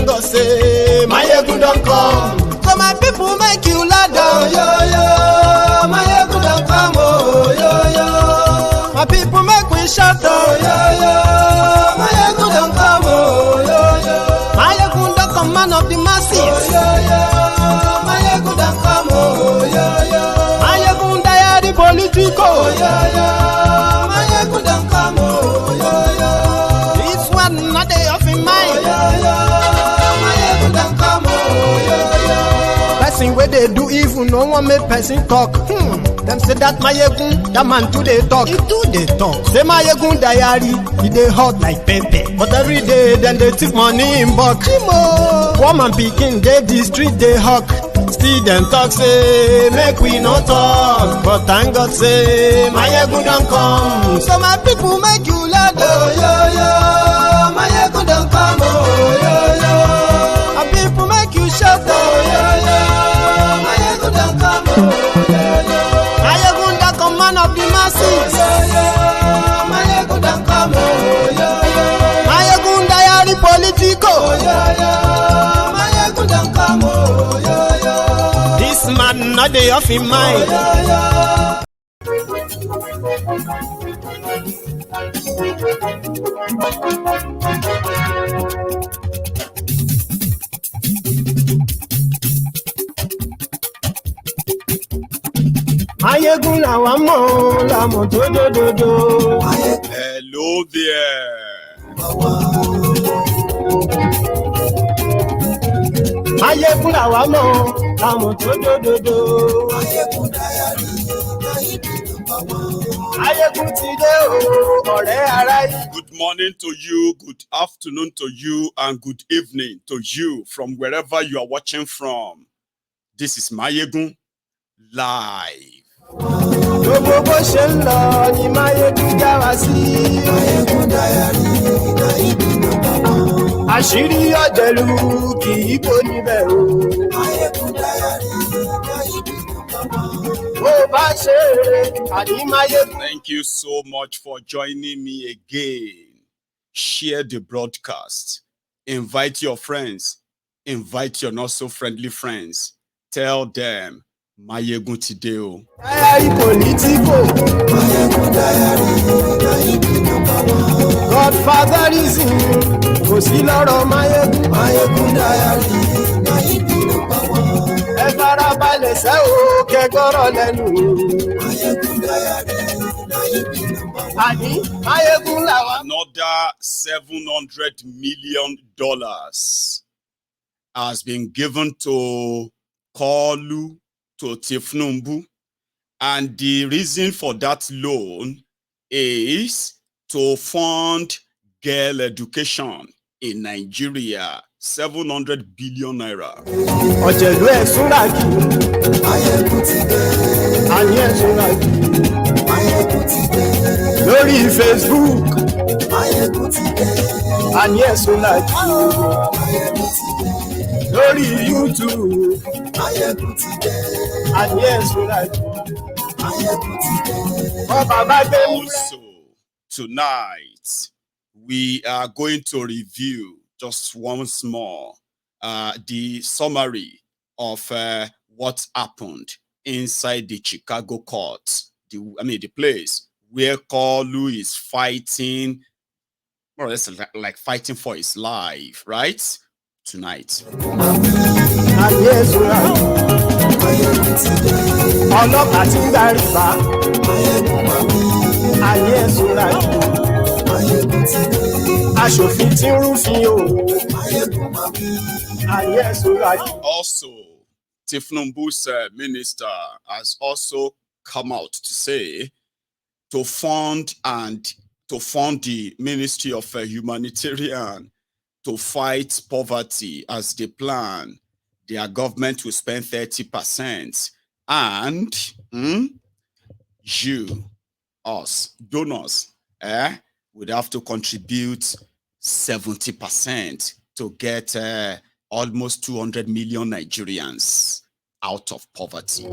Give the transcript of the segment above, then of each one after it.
God say, Mayegun don't come. So my people make you lie down, yo yo. Mayegun don't come, oh yo yo. My people make we shout, oh yo yo. Mayegun don't come, oh yo yo. Mayegun don't come, man of the masses, oh yo yo. Mayegun don't come, oh yo yo. Mayegun die the political, oh yo yo. Mayegun don't come, oh yo yo. This one not day off in mind, oh yo yo. Mayegun don't come, oh yo yo. Person where they do evil, no one make person talk. Them say that Mayegun, that man too they talk. He too they talk. Say Mayegun diary, he they hot like pepper. But every day, then they take money in bulk. Woman picking, they the street they hawk. Still them talk say, make we no talk. But thank God say, Mayegun don't come. So my people make you laugh, oh yo yo. Mayegun don't come, oh yo yo. My people make you shout, oh yo yo. Mayegun don't come, oh yo yo. Mayegun don't come, man of the masses, oh yo yo. Mayegun don't come, oh yo yo. Mayegun diary political, oh yo yo. Mayegun don't come, oh yo yo. This man not day off in mind, oh yo Mayegun làwa mọ̀ làmọ̀ tó dòdòdò. Hello there. Mayegun làwa mọ̀ làmọ̀ tó dòdòdò. Mayegun ti dé o, ọ̀rẹ́ ara yìí. Good morning to you, good afternoon to you, and good evening to you from wherever you are watching from. This is Mayegun live. Gbogbo bó ṣe ń lọ ni Mayegun já wa sí. Mayegun diary na ibi ló bá wọn. Àṣírí ọ̀jẹ̀lú kì í bò níbẹ̀ o. Mayegun diary na ibi ló bá wọn. Bó bá ṣe eré àní Mayegun. Thank you so much for joining me again. Share the broadcast. Invite your friends. Invite your not so friendly friends. Tell them Mayegun today o. Diary political. Mayegun diary na ibi number one. Godfatherism kò sí lọ́rọ̀ Mayegun. Mayegun diary na ibi number one. Ẹ farabalẹ̀ sẹ́ o kẹ́kọ̀rọ̀ lẹ́nu. Mayegun diary na ibi number one. Àní Mayegun làwa. Another $700 million has been given to Kolu, to Tifnumbu, and the reason for that loan is to fund girl education in Nigeria. 700 billion naira. Ọ̀jẹ̀lú ẹ̀sùn ràjù. Mayegun ti dé. Àní ẹ̀sùn ràjù. Mayegun ti dé. Lórí Facebook. Mayegun ti dé. Àní ẹ̀sùn ràjù. Mayegun ti dé. Lórí YouTube. Mayegun ti dé. Àní ẹ̀sùn ràjù. Mayegun ti dé. Ọba bá gbé mú. Also, tonight we are going to review just once more the summary of what happened inside the Chicago court. The place where Kolu is fighting, more or less like fighting for his life, right? Tonight. Ọlọ́pàá tí ń darí bá. Ayé ẹ̀sùn ràjù. Aṣòfin tí ń rúfin o. Ayé ẹ̀sùn ràjù. Also, Tifnumbu's minister has also come out to say to fund the Ministry of Humanitarian to fight poverty as they plan. Their government will spend 30%, and you, us, donors, would have to contribute 70% to get almost 200 million Nigerians out of poverty.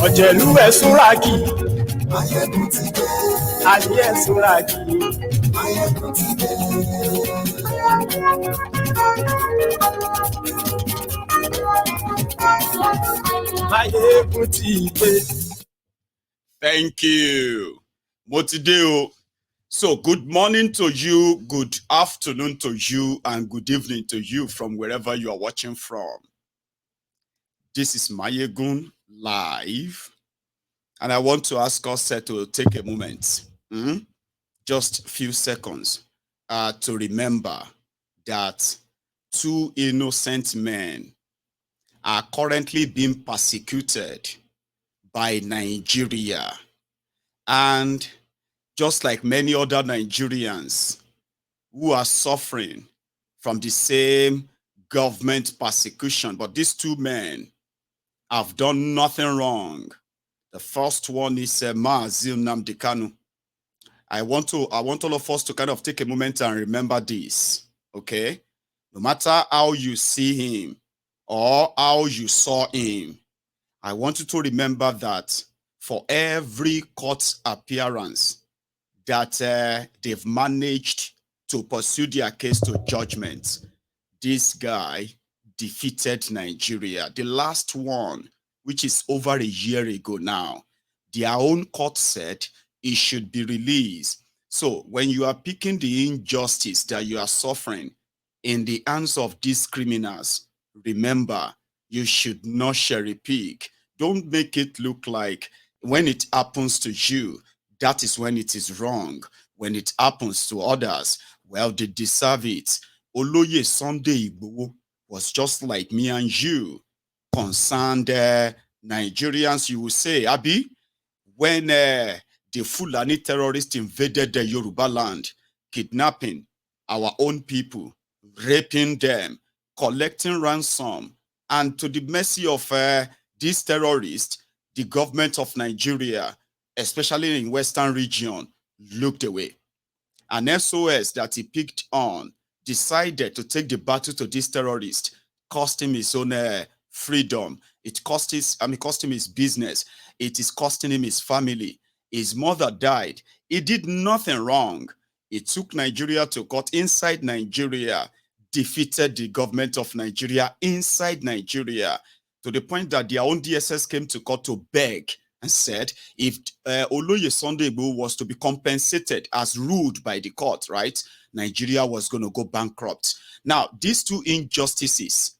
Ọ̀jẹ̀lú ẹ̀ súnraki. Ayé ẹ̀ súnraki. Thank you. Motideo. So good morning to you, good afternoon to you, and good evening to you from wherever you are watching from. This is Mayegun live. And I want to ask us to take a moment, just a few seconds, to remember that 2 innocent men are currently being persecuted by Nigeria. And just like many other Nigerians who are suffering from the same government persecution, but these 2 men have done nothing wrong. The first one is Mazi Nnamdi Kanu. I want all of us to kind of take a moment and remember this, okay? No matter how you see him or how you saw him, I want you to remember that for every court appearance that they've managed to pursue their case to judgment, this guy defeated Nigeria. The last one, which is over a year ago now, their own court said it should be released. So when you are picking the injustice that you are suffering in the hands of these criminals, remember, you should not cherry pick. Don't make it look like when it happens to you, that is when it is wrong. When it happens to others, well, they deserve it. Oloye Sunday Igboho was just like me and you. Concerned Nigerians, you will say, Abi, when the Fulani terrorists invaded the Yoruba land, kidnapping our own people, raping them, collecting ransom, and to the mercy of these terrorists, the government of Nigeria, especially in Western region, looked away. An SOS that he picked on decided to take the battle to this terrorist, cost him his own freedom. It cost him his business. It is costing him his family. His mother died. He did nothing wrong. He took Nigeria to court inside Nigeria, defeated the government of Nigeria inside Nigeria, to the point that their own DSS came to court to beg and said if Oloye Sunday Igboho was to be compensated as ruled by the court, right, Nigeria was going to go bankrupt. Now, these 2 injustices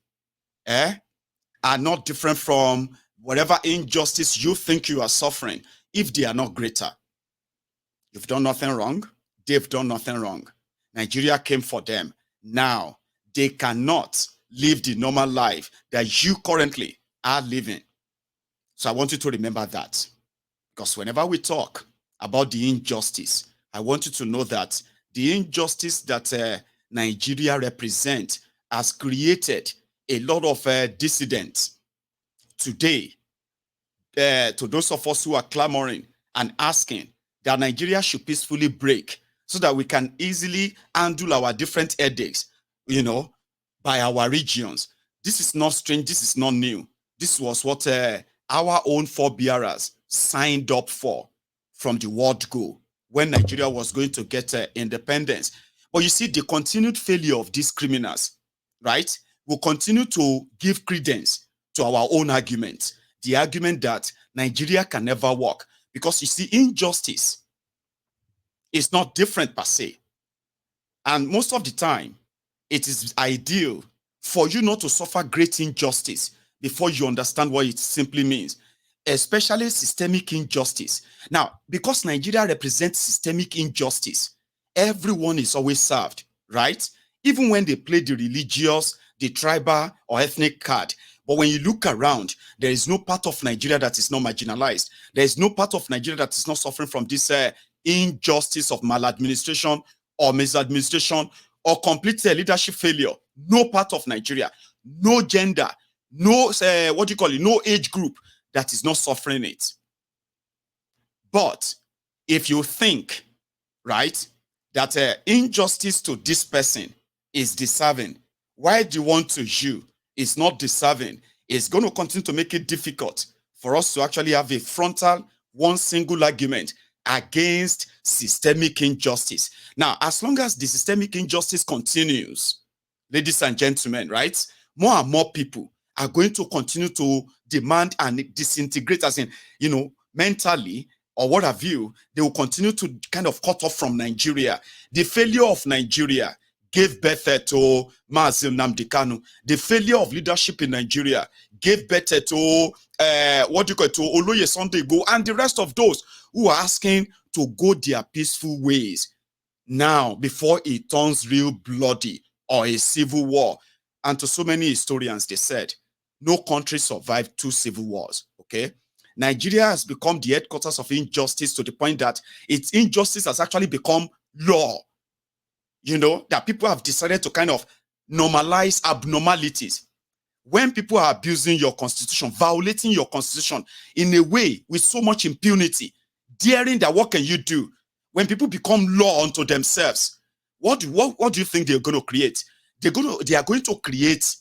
are not different from whatever injustice you think you are suffering, if they are not greater. You've done nothing wrong. They've done nothing wrong. Nigeria came for them. Now, they cannot live the normal life that you currently are living. So I want you to remember that. Because whenever we talk about the injustice, I want you to know that the injustice that Nigeria represents has created a lot of dissidents. Today, to those of us who are clamoring and asking that Nigeria should peacefully break so that we can easily handle our different headaches, by our regions. This is not strange. This is not new. This was what our own forebearers signed up for from the word go when Nigeria was going to get independence. But you see, the continued failure of these criminals, right, will continue to give credence to our own argument, the argument that Nigeria can never work. Because you see, injustice is not different per se. And most of the time, it is ideal for you not to suffer great injustice before you understand what it simply means, especially systemic injustice. Now, because Nigeria represents systemic injustice, everyone is always served, right? Even when they play the religious, the tribal, or ethnic card. But when you look around, there is no part of Nigeria that is not marginalized. There is no part of Nigeria that is not suffering from this injustice of maladministration or misadministration or complete leadership failure. No part of Nigeria, no gender, no, no age group that is not suffering it. But if you think, right, that injustice to this person is deserving, while the one to you is not deserving, it's going to continue to make it difficult for us to actually have a frontal, one single argument against systemic injustice. Now, as long as the systemic injustice continues, ladies and gentlemen, right, more and more people are going to continue to demand and disintegrate, as in, mentally or what have you. They will continue to kind of cut off from Nigeria. The failure of Nigeria gave birth to Mazi Nnamdi Kanu. The failure of leadership in Nigeria gave birth to to Oloye Sunday Igboho and the rest of those who are asking to go their peaceful ways now before it turns real bloody or a civil war. And to so many historians, they said, no country survived 2 civil wars, okay? Nigeria has become the headquarters of injustice to the point that its injustice has actually become law. That people have decided to kind of normalize abnormalities. When people are abusing your constitution, violating your constitution in a way with so much impunity, daring that, what can you do? When people become law unto themselves, what do you think they're going to create? They are going to create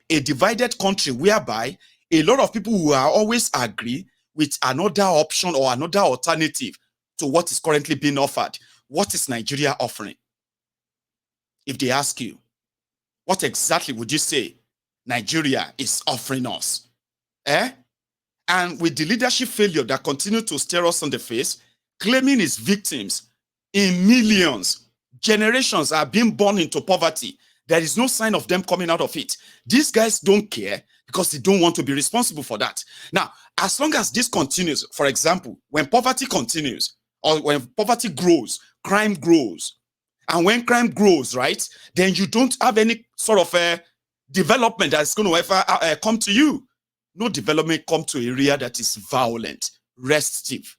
a divided country whereby a lot of people who are always agree with another option or another alternative to what is currently being offered. What is Nigeria offering? If they ask you, what exactly would you say Nigeria is offering us? And with the leadership failure that continue to stare us on the face, claiming its victims in millions, generations are being born into poverty. There is no sign of them coming out of it. These guys don't care because they don't want to be responsible for that. Now, as long as this continues, for example, when poverty continues or when poverty grows, crime grows. And when crime grows, right, then you don't have any sort of development that's going to ever come to you. No development come to an area that is violent, restive.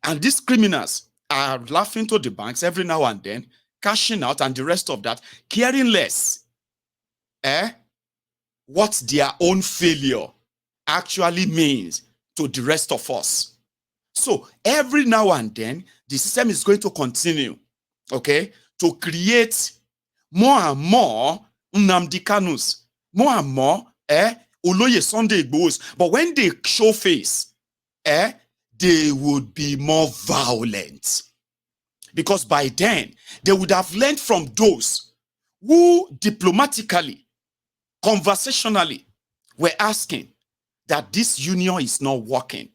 And these criminals are laughing to the banks every now and then, cashing out and the rest of that, caring less what their own failure actually means to the rest of us. So every now and then, the system is going to continue, okay, to create more and more Nnamdi Kanus, more and more Oloye Sunday Igbohos. But when they show face, they would be more violent. Because by then, they would have learned from those who diplomatically, conversationally, were asking that this union is not working.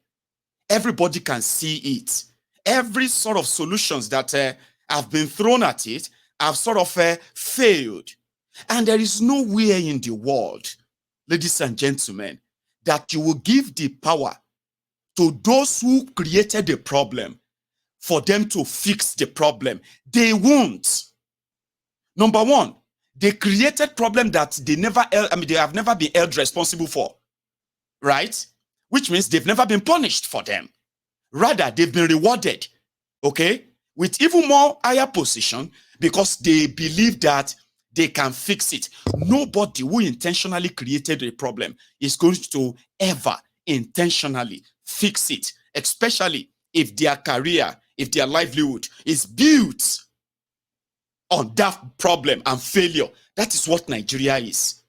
Everybody can see it. Every sort of solutions that have been thrown at it have sort of failed. And there is nowhere in the world, ladies and gentlemen, that you will give the power to those who created the problem for them to fix the problem. They won't. Number one, they created problem that they have never been held responsible for, right? Which means they've never been punished for them. Rather, they've been rewarded, okay, with even more higher position because they believe that they can fix it. Nobody who intentionally created a problem is going to ever intentionally fix it, especially if their career, if their livelihood is built on that problem and failure. That is what Nigeria is.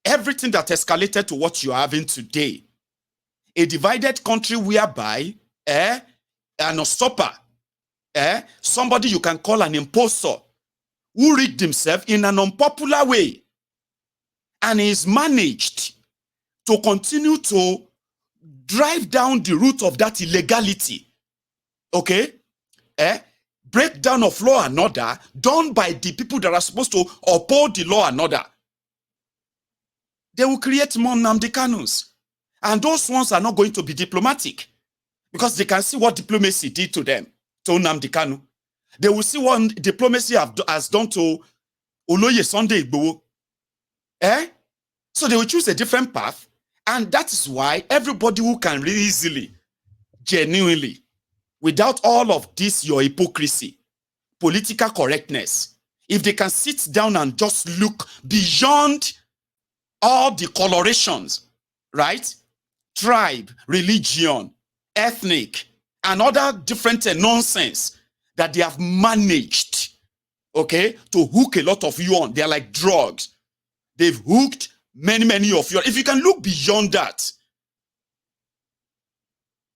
Everything that escalated to what you are having today, a divided country whereby an unstopper, somebody you can call an impostor, who rigged himself in an unpopular way and is managed to continue to drive down the root of that illegality, okay? Breakdown of law and order done by the people that are supposed to uphold the law and order. They will create more Nnamdi Kanus. And those ones are not going to be diplomatic because they can see what diplomacy did to them, to Nnamdi Kanu. They will see what diplomacy has done to Oloye Sunday Igboho. So they will choose a different path. And that is why everybody who can really easily, genuinely, without all of this, your hypocrisy, political correctness, if they can sit down and just look beyond all the colorations, right? Tribe, religion, ethnic, and other different nonsense that they have managed, okay, to hook a lot of you on. They're like drugs. They've hooked many of you. If you can look beyond that,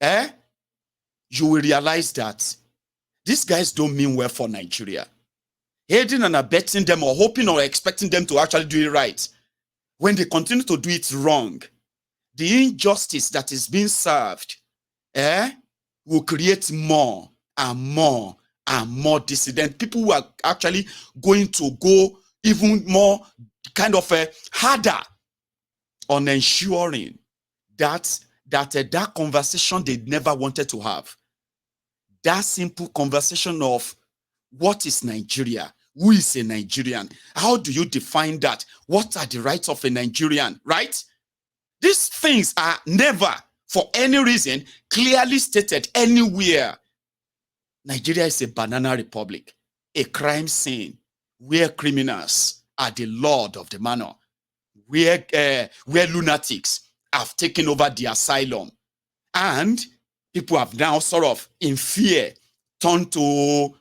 you will realize that these guys don't mean well for Nigeria. Aiding and abetting them or hoping or expecting them to actually do it right. When they continue to do it wrong, the injustice that is being served will create more and more and more dissident people who are actually going to go even more kind of harder on ensuring that that conversation they never wanted to have. That simple conversation of what is Nigeria? Who is a Nigerian? How do you define that? What are the rights of a Nigerian, right? These things are never, for any reason, clearly stated anywhere. Nigeria is a banana republic, a crime scene where criminals are the lord of the manor, where lunatics have taken over the asylum, and people have now sort of, in fear, turned to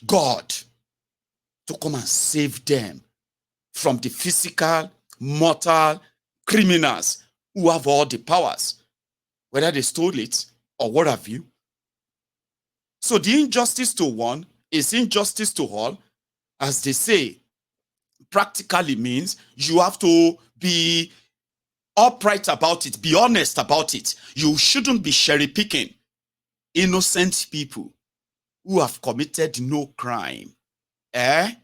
God to come and save them from the physical, mortal criminals who have all the powers, whether they stole it or what have you. So the injustice to one is injustice to all, as they say, practically means you have to be upright about it, be honest about it. You shouldn't be cherry-picking innocent people who have committed no crime, have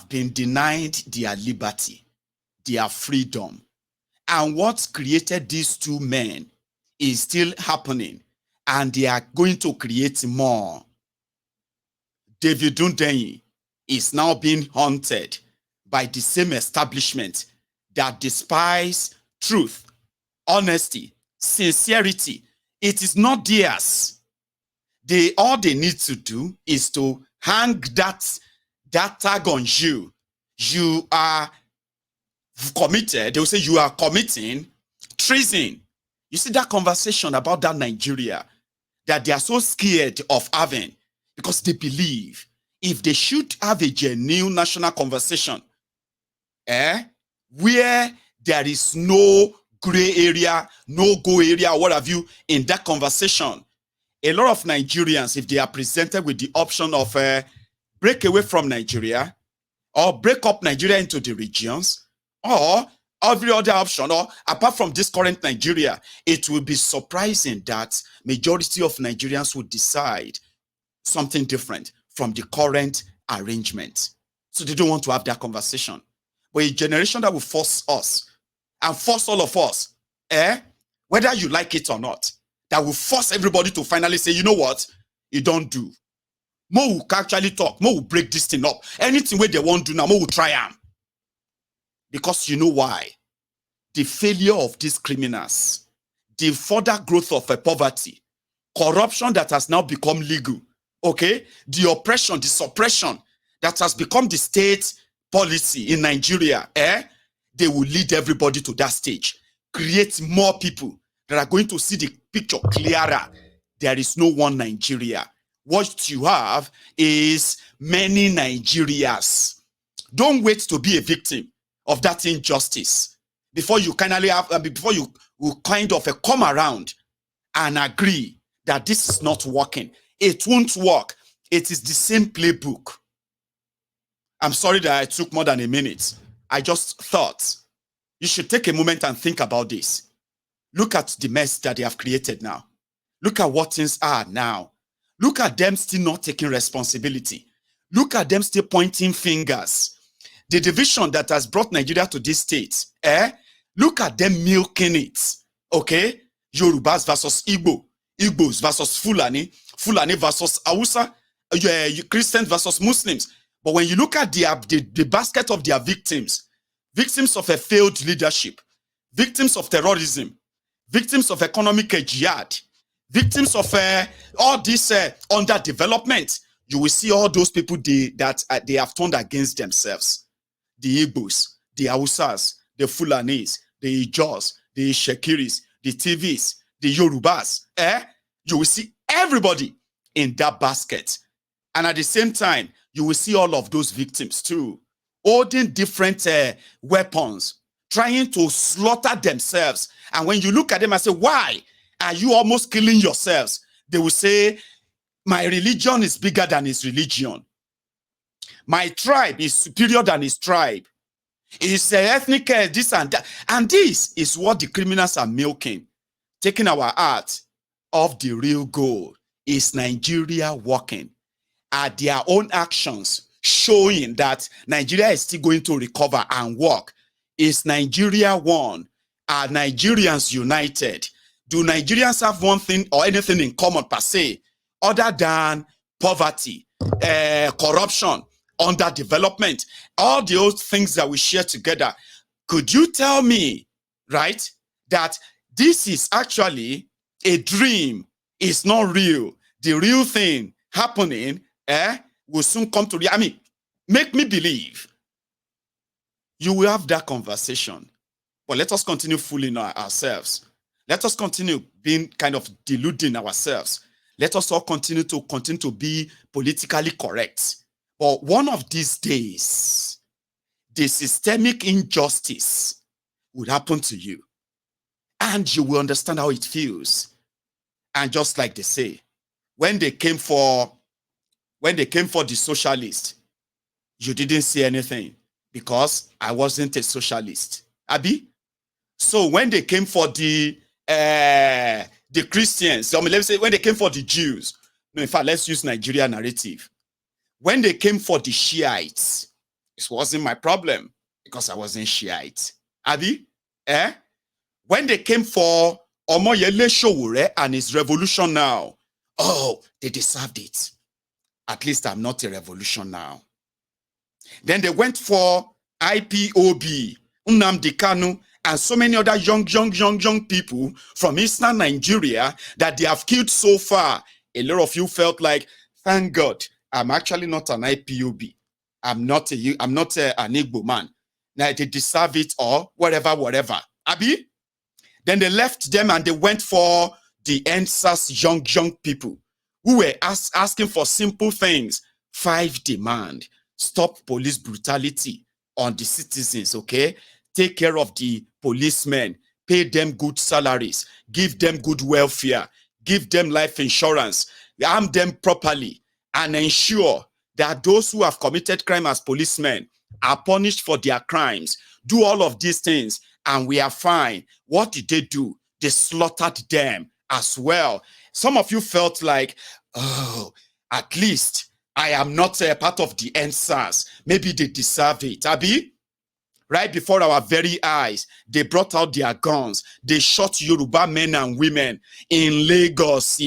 been denied their liberty, their freedom. And what created these two men is still happening, and they are going to create more. David Dundeyi is now being haunted by the same establishment that despise truth, honesty, sincerity. It is not theirs. All they need to do is to hang that tag on you. You are committed. They will say you are committing treason. You see that conversation about that Nigeria that they are so scared of having, because they believe if they should have a genuine national conversation, where there is no gray area, no go area, what have you, in that conversation, a lot of Nigerians, if they are presented with the option of break away from Nigeria, or break up Nigeria into the regions, or every other option, or apart from this current Nigeria, it will be surprising that majority of Nigerians would decide something different from the current arrangement. So they don't want to have that conversation. But a generation that will force us and force all of us, whether you like it or not, that will force everybody to finally say, you know what, you don't do. Mo will actually talk. Mo will break this thing up. Anything where they won't do now, Mo will try them. Because you know why? The failure of these criminals, the further growth of poverty, corruption that has now become legal, okay? The oppression, the suppression that has become the state policy in Nigeria, they will lead everybody to that stage. Create more people that are going to see the picture clearer. There is no one Nigeria. What you have is many Nigerias. Don't wait to be a victim of that injustice before you kindly have, before you will kind of come around and agree that this is not working. It won't work. It is the same playbook. I'm sorry that I took more than a minute. I just thought you should take a moment and think about this. Look at the mess that they have created now. Look at what things are now. Look at them still not taking responsibility. Look at them still pointing fingers. The division that has brought Nigeria to this state, look at them milking it, okay? Yorubas versus Igbo, Igbos versus Fulani, Fulani versus Hausa, Christians versus Muslims. But when you look at the basket of their victims, victims of a failed leadership, victims of terrorism, victims of economic jihad, victims of all this underdevelopment, you will see all those people that they have turned against themselves. The Igbos, the Hausas, the Fulanis, the Ijos, the Shekiris, the TVs, the Yorubas. You will see everybody in that basket. And at the same time, you will see all of those victims too, holding different weapons, trying to slaughter themselves. And when you look at them and say, why? Are you almost killing yourselves? They will say, my religion is bigger than his religion. My tribe is superior than his tribe. It's ethnic, this and that. And this is what the criminals are milking, taking our heart off the real goal. Is Nigeria working? Are their own actions showing that Nigeria is still going to recover and work? Is Nigeria one? Are Nigerians united? Do Nigerians have one thing or anything in common per se, other than poverty, corruption, underdevelopment, all those things that we share together? Could you tell me, right, that this is actually a dream? It's not real. The real thing happening will soon come to reality. I mean, make me believe. You will have that conversation. But let us continue fooling ourselves. Let us continue being kind of deluding ourselves. Let us all continue to be politically correct. But one of these days, the systemic injustice would happen to you. And you will understand how it feels. And just like they say, when they came for the socialists, you didn't say anything because I wasn't a socialist. Abi? So when they came for the Christians, I mean, let's say when they came for the Jews, no, in fact, let's use Nigeria narrative. When they came for the Shiites, it wasn't my problem because I wasn't Shiite. Abi? When they came for Omoyele Sowore and his revolution now, oh, they deserved it. At least I'm not a revolution now. Then they went for IPOB, Nnamdi Kanu, and so many other young people from Eastern Nigeria that they have killed so far. A lot of you felt like, thank God, I'm actually not an IPOB. I'm not an Igbo man. Now they deserve it or whatever. Abi? Then they left them and they went for the NSAS young people who were asking for simple things. 5 demand. Stop police brutality on the citizens, okay? Take care of the policemen. Pay them good salaries. Give them good welfare. Give them life insurance. Arm them properly. And ensure that those who have committed crime as policemen are punished for their crimes. Do all of these things and we are fine. What did they do? They slaughtered them as well. Some of you felt like, oh, at least I am not a part of the NSAS. Maybe they deserve it. Abi? Right before our very eyes, they brought out their guns. They shot Yoruba men and women in Lagos.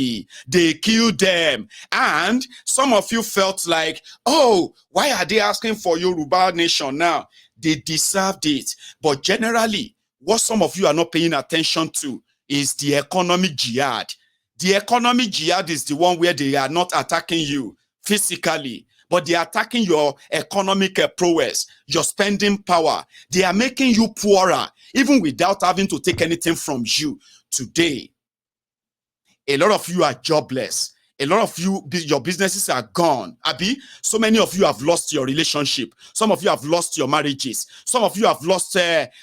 They killed them. And some of you felt like, oh, why are they asking for Yoruba nation now? They deserved it. But generally, what some of you are not paying attention to is the economic jihad. The economic jihad is the one where they are not attacking you physically, but they are attacking your economic prowess, your spending power. They are making you poorer, even without having to take anything from you. Today, a lot of you are jobless. A lot of you, your businesses are gone. Abi, so many of you have lost your relationship. Some of you have lost your marriages. Some of you have lost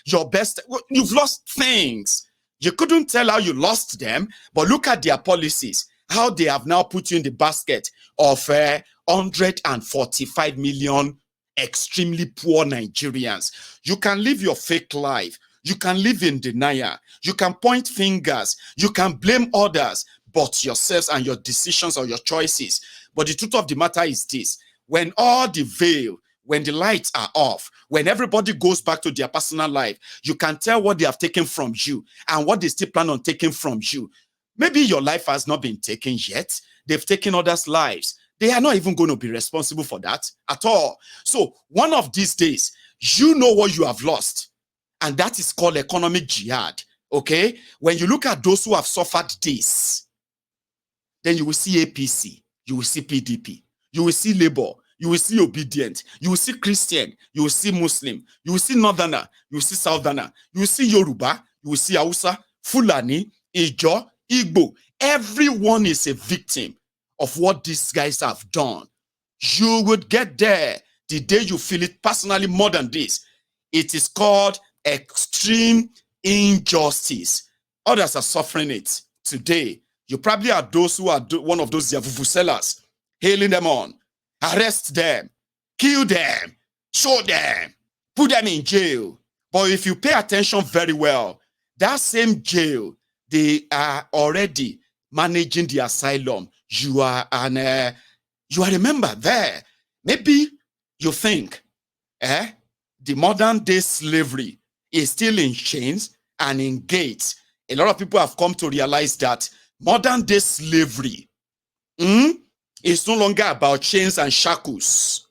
your best. You've lost things. You couldn't tell how you lost them, but look at their policies, how they have now put you in the basket of 145 million extremely poor Nigerians. You can live your fake life. You can live in denial. You can point fingers. You can blame others, but yourselves and your decisions or your choices. But the truth of the matter is this: when all the veil, when the lights are off, when everybody goes back to their personal life, you can tell what they have taken from you and what they still plan on taking from you. Maybe your life has not been taken yet. They've taken others' lives. They are not even going to be responsible for that at all. So one of these days, you know what you have lost. And that is called economic jihad. Okay? When you look at those who have suffered this, then you will see APC, you will see PDP, you will see Labour, you will see Obedient, you will see Christian, you will see Muslim, you will see Northerner, you will see Southerner, you will see Yoruba, you will see Hausa, Fulani, Ijo, Igbo. Everyone is a victim of what these guys have done. You would get there the day you feel it personally more than this. It is called extreme injustice. Others are suffering it today, you probably are those who are one of those Yavuvu sellers, hailing them on, arrest them, kill them, show them, put them in jail. But if you pay attention very well, that same jail, they are already managing the asylum. You are a member there. Maybe you think the modern day slavery is still in chains and in gates. A lot of people have come to realize that modern day slavery is no longer about chains and shackles.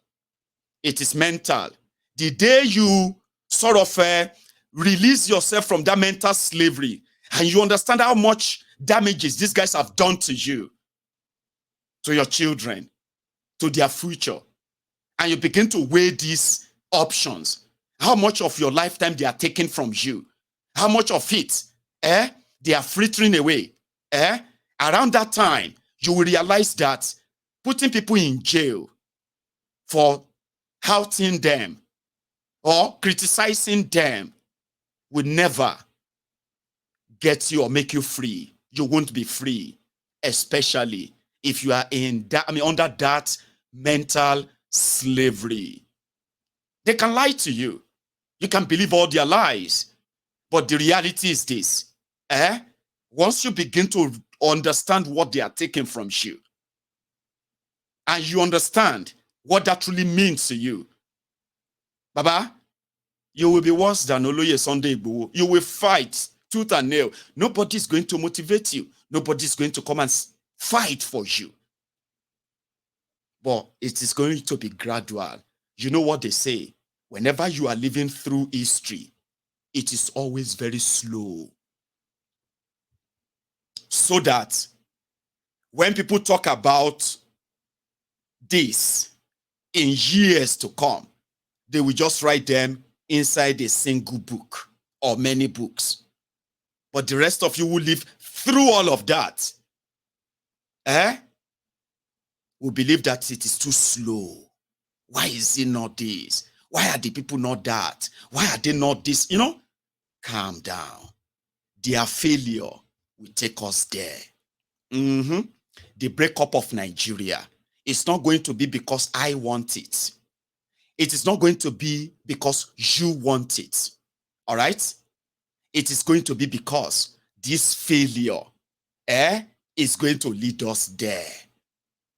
It is mental. The day you sort of release yourself from that mental slavery and you understand how much damages these guys have done to you, to your children, to their future, and you begin to weigh these options, how much of your lifetime they are taking from you, how much of it they are frittering away. Around that time, you will realize that putting people in jail for outing them or criticizing them will never get you or make you free. You won't be free, especially if you are in that, under that mental slavery. They can lie to you. You can believe all their lies. But the reality is this. Once you begin to understand what they are taking from you, and you understand what that truly means to you, Baba, you will be worse than Oloye Sunday Igboho. You will fight tooth and nail. Nobody's going to motivate you. Nobody's going to come and fight for you. But it is going to be gradual. You know what they say? Whenever you are living through history, it is always very slow. So that when people talk about this in years to come, they will just write them inside a single book or many books. But the rest of you will live through all of that, will believe that it is too slow. Why is it not this? Why are the people not that? Why are they not this? Calm down. Their failure will take us there. The breakup of Nigeria is not going to be because I want it. It is not going to be because you want it. All right? It is going to be because this failure is going to lead us there.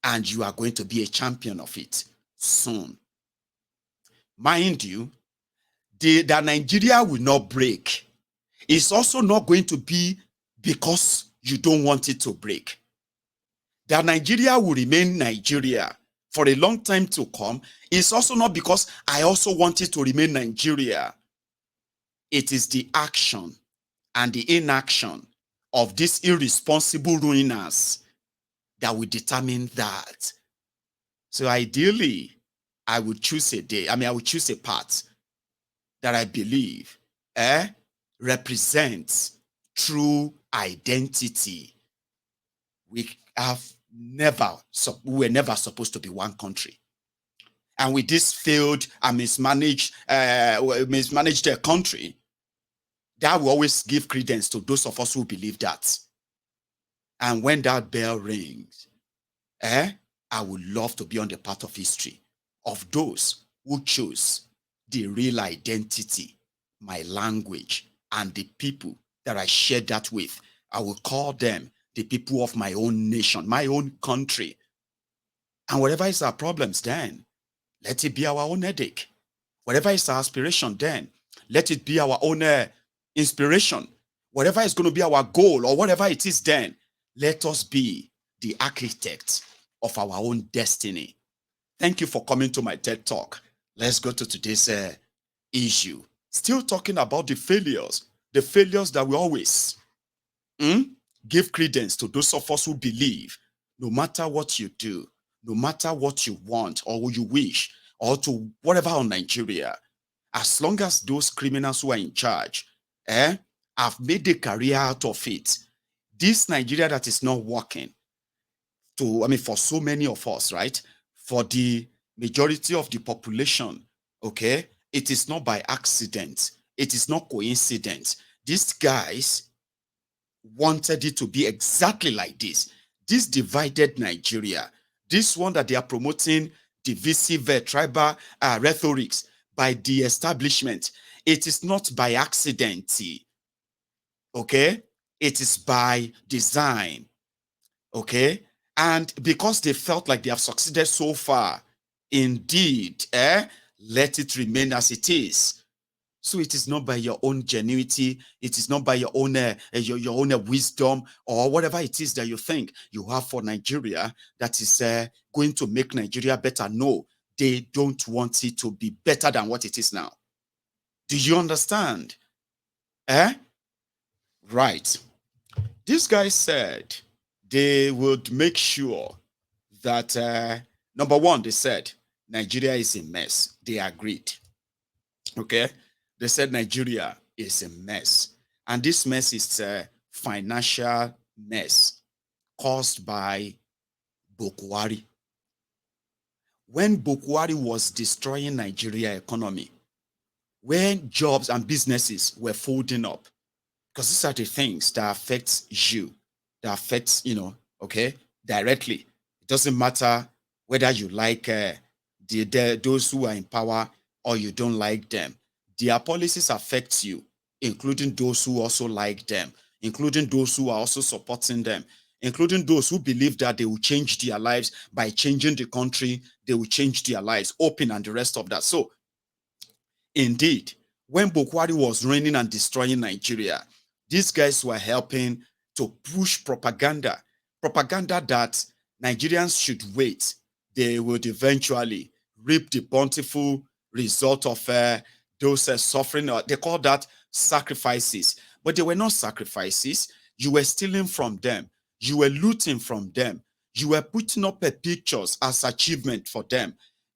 And you are going to be a champion of it soon. Mind you, that Nigeria will not break. It's also not going to be because you don't want it to break. That Nigeria will remain Nigeria for a long time to come is also not because I also want it to remain Nigeria. It is the action and the inaction of these irresponsible ruiners that will determine that. So ideally, I would choose a day. I would choose a path that I believe represents true identity. We were never supposed to be one country. And with this failed and mismanaged country, that will always give credence to those of us who believe that. And when that bell rings, I would love to be on the path of history of those who chose the real identity, my language, and the people that I share that with. I will call them the people of my own nation, my own country. And whatever is our problems, then let it be our own headache. Whatever is our aspiration, then let it be our own inspiration. Whatever is going to be our goal or whatever it is, then let us be the architect of our own destiny. Thank you for coming to my TED Talk. Let's go to today's issue. Still talking about the failures that we always give credence to those of us who believe no matter what you do, no matter what you want or you wish, or to whatever on Nigeria, as long as those criminals who are in charge have made a career out of it, this Nigeria that is not working for so many of us, right? For the majority of the population, okay, it is not by accident. It is not coincidence. These guys wanted it to be exactly like this. This divided Nigeria, this one that they are promoting divisive tribal rhetorics by the establishment, it is not by accident, okay? It is by design, okay? And because they felt like they have succeeded so far, indeed, let it remain as it is. So it is not by your own genuity, it is not by your own your own wisdom or whatever it is that you think you have for Nigeria that is going to make Nigeria better. No, they don't want it to be better than what it is now. Do you understand? Right. These guys said they would make sure that number one, they said Nigeria is a mess. They agreed. Okay. They said Nigeria is a mess. And this mess is a financial mess caused by Bokwari. When Bokwari was destroying Nigeria economy, when jobs and businesses were folding up, because these are the things that affects you, that affects, okay, directly. It doesn't matter whether you like those who are in power or you don't like them. Their policies affect you, including those who also like them, including those who are also supporting them, including those who believe that they will change their lives by changing the country, they will change their lives, open and the rest of that. So, indeed, when Bokwari was reigning and destroying Nigeria, these guys were helping to push propaganda that Nigerians should wait. They would eventually reap the bountiful result of those suffering. They call that sacrifices. But they were not sacrifices. You were stealing from them. You were looting from them. You were putting up pictures as achievement for them.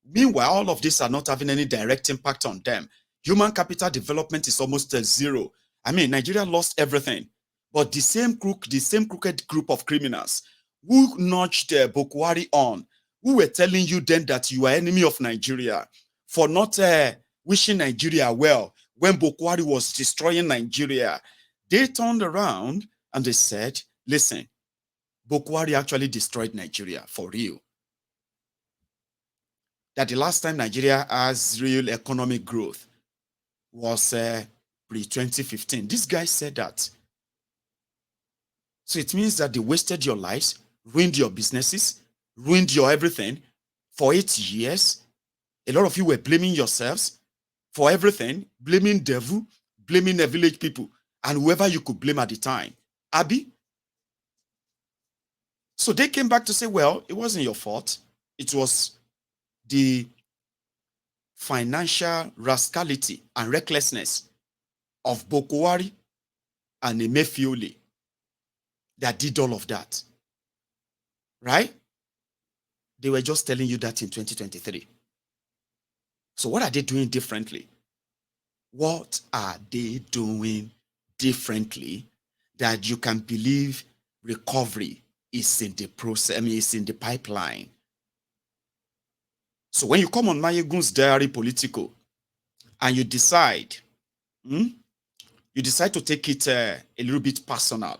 Meanwhile, all of these are not having any direct impact on them. Human capital development is almost zero. I mean, Nigeria lost everything. But the same crooked group of criminals who nudged Bokwari on, who were telling you then that you are enemy of Nigeria for not wishing Nigeria well when Bokwari was destroying Nigeria, they turned around and they said, listen, Bokwari actually destroyed Nigeria for real. That the last time Nigeria has real economic growth was pre-2015. This guy said that. So it means that they wasted your lives, ruined your businesses, ruined your everything for 8 years. A lot of you were blaming yourselves for everything, blaming devil, blaming the village people, and whoever you could blame at the time. Abi? So they came back to say, well, it wasn't your fault. It was the financial rascality and recklessness of Bokwari and Emefiole that did all of that. Right? They were just telling you that in 2023. So what are they doing differently? What are they doing differently that you can believe recovery is in the process, it's in the pipeline? So when you come on Mayegun's Diary Political and you decide to take it a little bit personal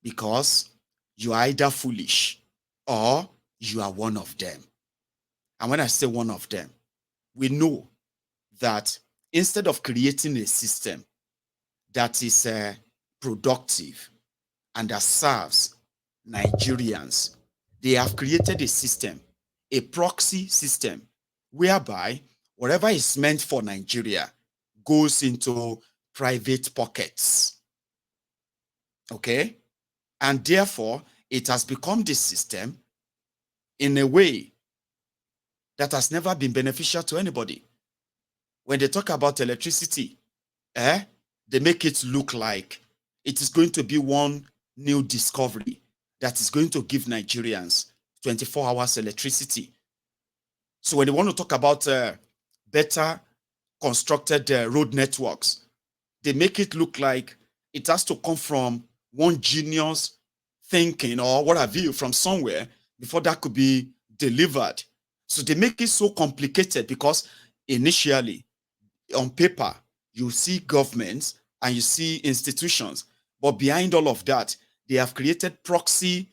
because you are either foolish or you are one of them. And when I say one of them, we know that instead of creating a system that is productive and that serves Nigerians, they have created a system, a proxy system, whereby whatever is meant for Nigeria goes into private pockets. Okay? And therefore, it has become this system in a way that has never been beneficial to anybody. When they talk about electricity, they make it look like it is going to be one new discovery that is going to give Nigerians 24 hours electricity. So when they want to talk about better constructed road networks, they make it look like it has to come from one genius thinking or what have you from somewhere before that could be delivered. So they make it so complicated because initially, on paper, you see governments and you see institutions But behind all of that, they have created proxy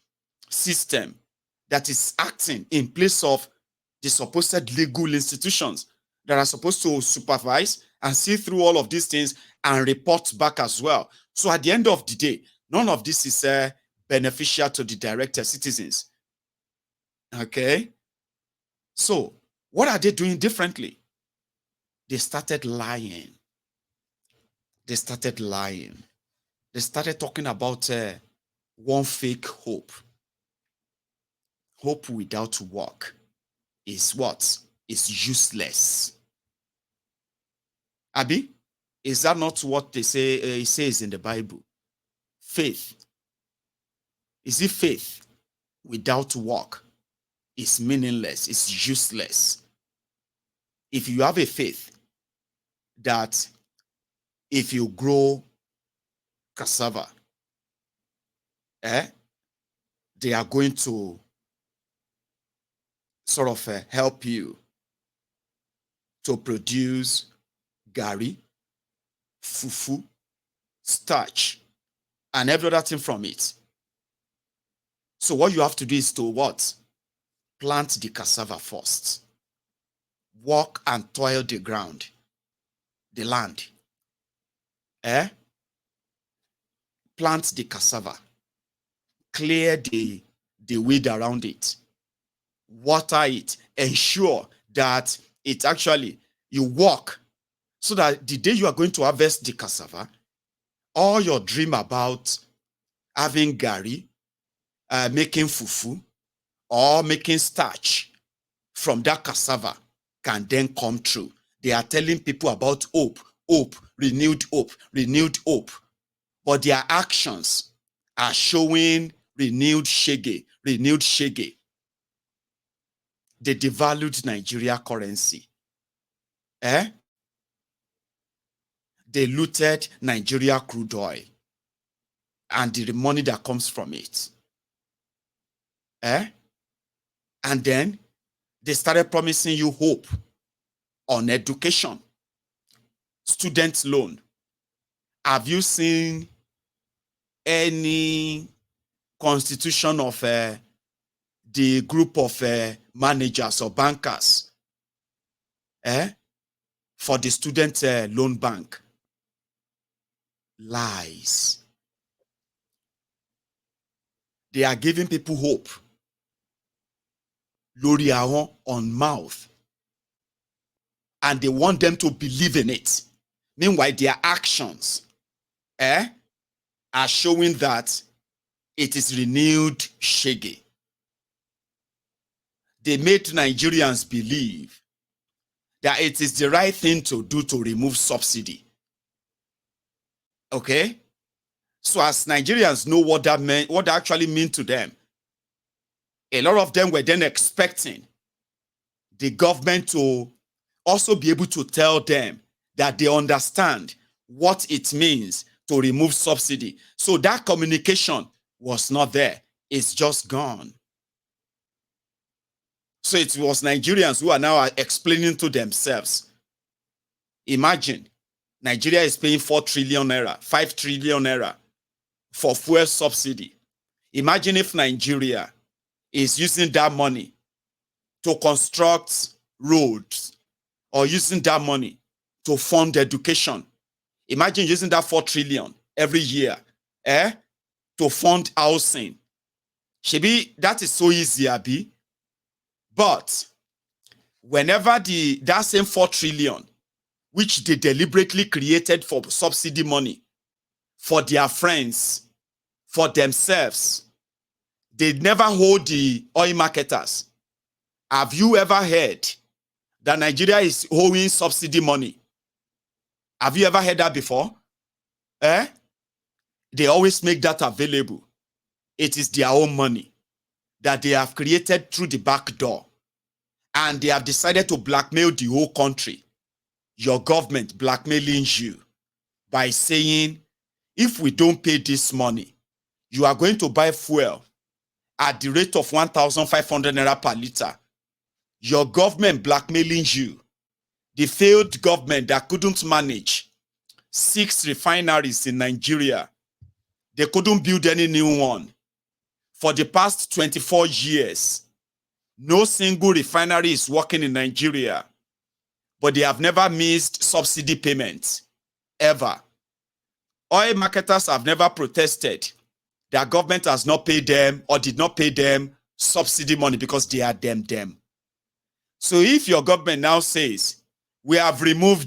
system that is acting in place of the supposed legal institutions that are supposed to supervise and see through all of these things and report back as well. So at the end of the day, none of this is beneficial to the direct citizens. Okay? So what are they doing differently? They started lying. They started lying. They started talking about one fake hope. Hope without work is what? Is useless. Abi, is that not what they say? It says in the Bible. Faith. Is it faith without work? Is meaningless. It's useless. If you have a faith that if you grow cassava, they are going to sort of help you to produce gari, fufu, starch, and every other thing from it. So what you have to do is to what? Plant the cassava first. Work and toil the ground, the land. Plant the cassava. Clear the weed around it. Water it. Ensure that it actually, you work so that the day you are going to harvest the cassava, all your dream about having gari, making fufu, or making starch from that cassava can then come true. They are telling people about hope, renewed hope, renewed hope. But their actions are showing renewed shege, renewed shege. They devalued Nigeria currency. They looted Nigeria crude oil and the money that comes from it. And then they started promising you hope on education, student loan. Have you seen any constitution of the group of managers or bankers for the student loan bank? Lies. They are giving people hope. Lórí ahọ́n, on mouth. And they want them to believe in it. Meanwhile, their actions are showing that it is renewed shege. They made Nigerians believe that it is the right thing to do to remove subsidy. Okay? So as Nigerians know what that meant, what that actually meant to them, a lot of them were then expecting the government to also be able to tell them that they understand what it means to remove subsidy. So that communication was not there. It's just gone. So it was Nigerians who are now explaining to themselves. Imagine, Nigeria is paying 4 trillion naira, 5 trillion naira for fuel subsidy. Imagine if Nigeria is using that money to construct roads or using that money to fund education. Imagine using that 4 trillion every year to fund housing. Shebi, that is so easy, Abi. But whenever that same 4 trillion, which they deliberately created for subsidy money, for their friends, for themselves, they never hold the oil marketers. Have you ever heard that Nigeria is owing subsidy money? Have you ever heard that before? They always make that available. It is their own money that they have created through the back door. And they have decided to blackmail the whole country. Your government blackmailing you by saying, if we don't pay this money, you are going to buy fuel at the rate of 1,500 naira per liter. Your government blackmailing you. The failed government that couldn't manage 6 refineries in Nigeria They couldn't build any new one. For the past 24 years, no single refinery is working in Nigeria, but they have never missed subsidy payments, ever. Oil marketers have never protested. Their government has not paid them or did not pay them subsidy money because they are them. So if your government now says, we have removed